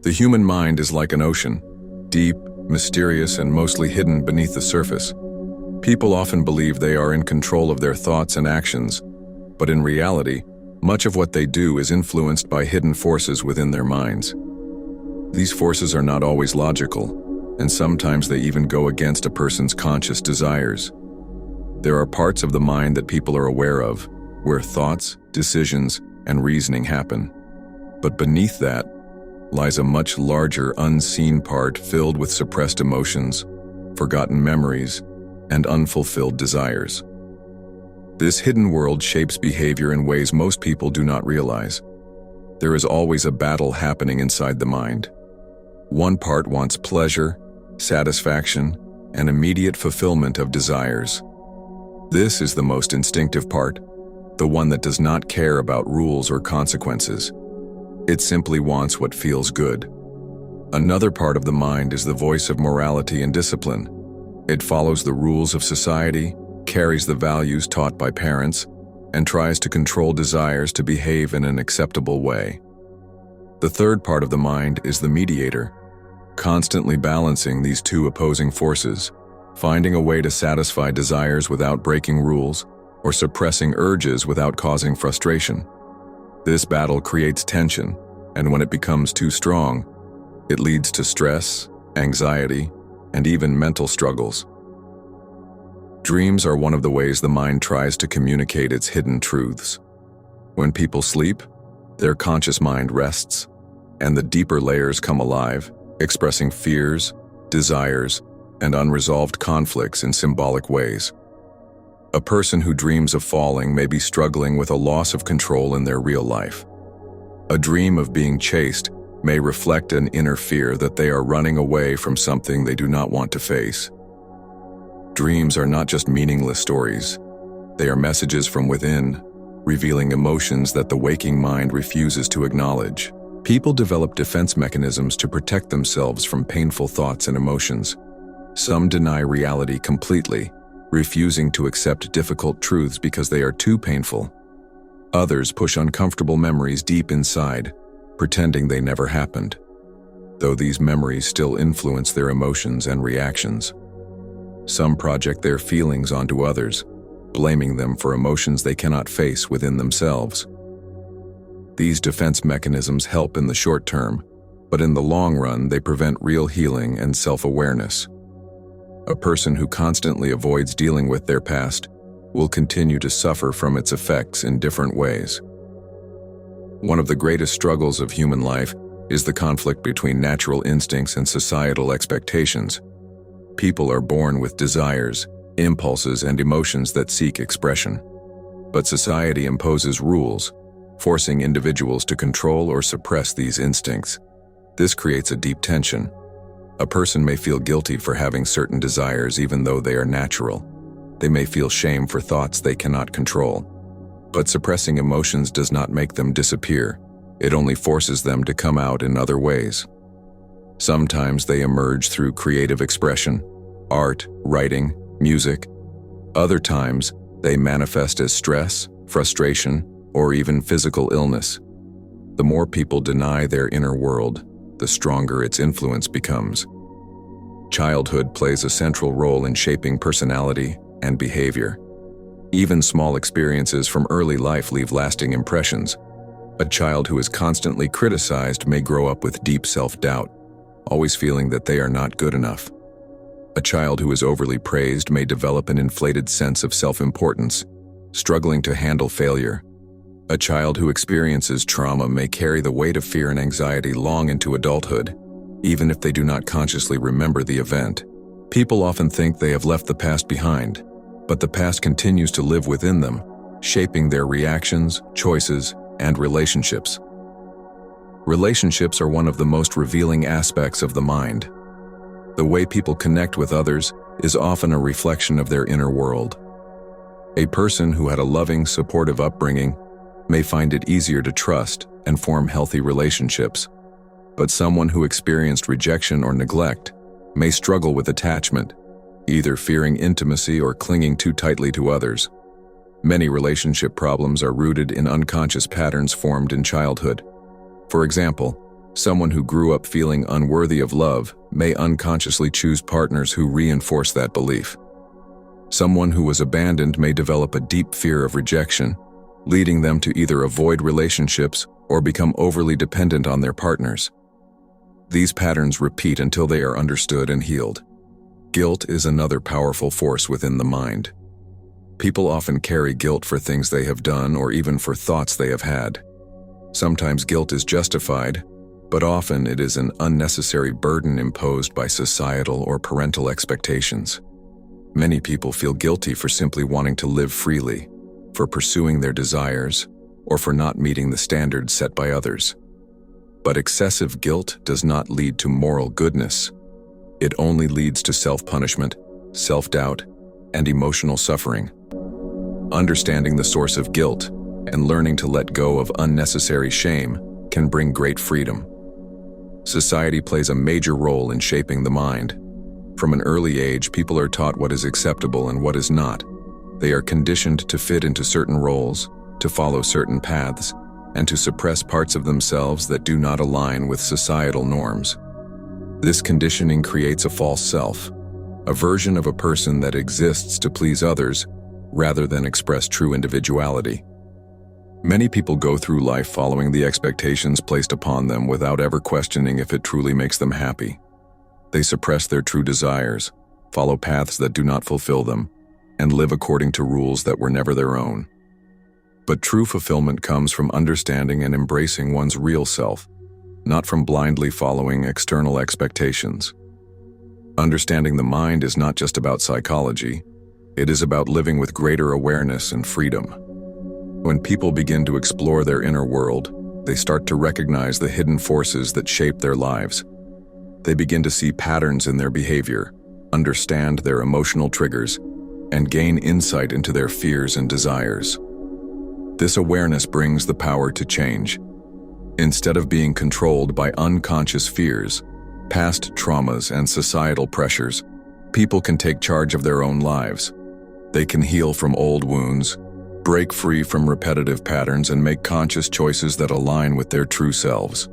The human mind is like an ocean, deep, mysterious, and mostly hidden beneath the surface. People often believe they are in control of their thoughts and actions, but in reality, much of what they do is influenced by hidden forces within their minds. These forces are not always logical, and sometimes they even go against a person's conscious desires. There are parts of the mind that people are aware of, where thoughts, decisions, and reasoning happen. But beneath that lies a much larger, unseen part filled with suppressed emotions, forgotten memories, and unfulfilled desires. This hidden world shapes behavior in ways most people do not realize. There is always a battle happening inside the mind. One part wants pleasure, satisfaction, and immediate fulfillment of desires. This is the most instinctive part, the one that does not care about rules or consequences. It simply wants what feels good. Another part of the mind is the voice of morality and discipline. It follows the rules of society, carries the values taught by parents, and tries to control desires to behave in an acceptable way. The third part of the mind is the mediator, constantly balancing these two opposing forces, finding a way to satisfy desires without breaking rules, or suppressing urges without causing frustration. This battle creates tension, and when it becomes too strong, it leads to stress, anxiety, and even mental struggles. Dreams are one of the ways the mind tries to communicate its hidden truths. When people sleep, their conscious mind rests, and the deeper layers come alive, expressing fears, desires, and unresolved conflicts in symbolic ways. A person who dreams of falling may be struggling with a loss of control in their real life. A dream of being chased may reflect an inner fear that they are running away from something they do not want to face. Dreams are not just meaningless stories. They are messages from within, revealing emotions that the waking mind refuses to acknowledge. People develop defense mechanisms to protect themselves from painful thoughts and emotions. Some deny reality completely, refusing to accept difficult truths because they are too painful. Others push uncomfortable memories deep inside, pretending they never happened, though these memories still influence their emotions and reactions. Some project their feelings onto others, blaming them for emotions they cannot face within themselves. These defense mechanisms help in the short term, but in the long run they prevent real healing and self-awareness. A person who constantly avoids dealing with their past will continue to suffer from its effects in different ways. One of the greatest struggles of human life is the conflict between natural instincts and societal expectations. People are born with desires, impulses, and emotions that seek expression. But society imposes rules, forcing individuals to control or suppress these instincts. This creates a deep tension. A person may feel guilty for having certain desires even though they are natural. They may feel shame for thoughts they cannot control. But suppressing emotions does not make them disappear. It only forces them to come out in other ways. Sometimes they emerge through creative expression, art, writing, music. Other times, they manifest as stress, frustration, or even physical illness. The more people deny their inner world, the stronger its influence becomes. Childhood plays a central role in shaping personality and behavior. Even small experiences from early life leave lasting impressions. A child who is constantly criticized may grow up with deep self-doubt, always feeling that they are not good enough. A child who is overly praised may develop an inflated sense of self-importance, struggling to handle failure. A child who experiences trauma may carry the weight of fear and anxiety long into adulthood, even if they do not consciously remember the event. People often think they have left the past behind, but the past continues to live within them, shaping their reactions, choices, and relationships. Relationships are one of the most revealing aspects of the mind. The way people connect with others is often a reflection of their inner world. A person who had a loving, supportive upbringing may find it easier to trust and form healthy relationships, but someone who experienced rejection or neglect may struggle with attachment, either fearing intimacy or clinging too tightly to others. Many relationship problems are rooted in unconscious patterns formed in childhood. For example, Someone who grew up feeling unworthy of love may unconsciously choose partners who reinforce that belief. Someone who was abandoned may develop a deep fear of rejection, leading them to either avoid relationships or become overly dependent on their partners. These patterns repeat until they are understood and healed. Guilt is another powerful force within the mind. People often carry guilt for things they have done or even for thoughts they have had. Sometimes guilt is justified, but often it is an unnecessary burden imposed by societal or parental expectations. Many people feel guilty for simply wanting to live freely, for pursuing their desires, or for not meeting the standards set by others. But excessive guilt does not lead to moral goodness. It only leads to self-punishment, self-doubt, and emotional suffering. Understanding the source of guilt and learning to let go of unnecessary shame can bring great freedom. Society plays a major role in shaping the mind. From an early age, people are taught what is acceptable and what is not. They are conditioned to fit into certain roles, to follow certain paths, and to suppress parts of themselves that do not align with societal norms. This conditioning creates a false self, a version of a person that exists to please others rather than express true individuality. Many people go through life following the expectations placed upon them without ever questioning if it truly makes them happy. They suppress their true desires, follow paths that do not fulfill them, and live according to rules that were never their own. But true fulfillment comes from understanding and embracing one's real self, not from blindly following external expectations. Understanding the mind is not just about psychology, it is about living with greater awareness and freedom. When people begin to explore their inner world, they start to recognize the hidden forces that shape their lives. They begin to see patterns in their behavior, understand their emotional triggers, and gain insight into their fears and desires. This awareness brings the power to change. Instead of being controlled by unconscious fears, past traumas, and societal pressures, people can take charge of their own lives. They can heal from old wounds, break free from repetitive patterns, and make conscious choices that align with their true selves.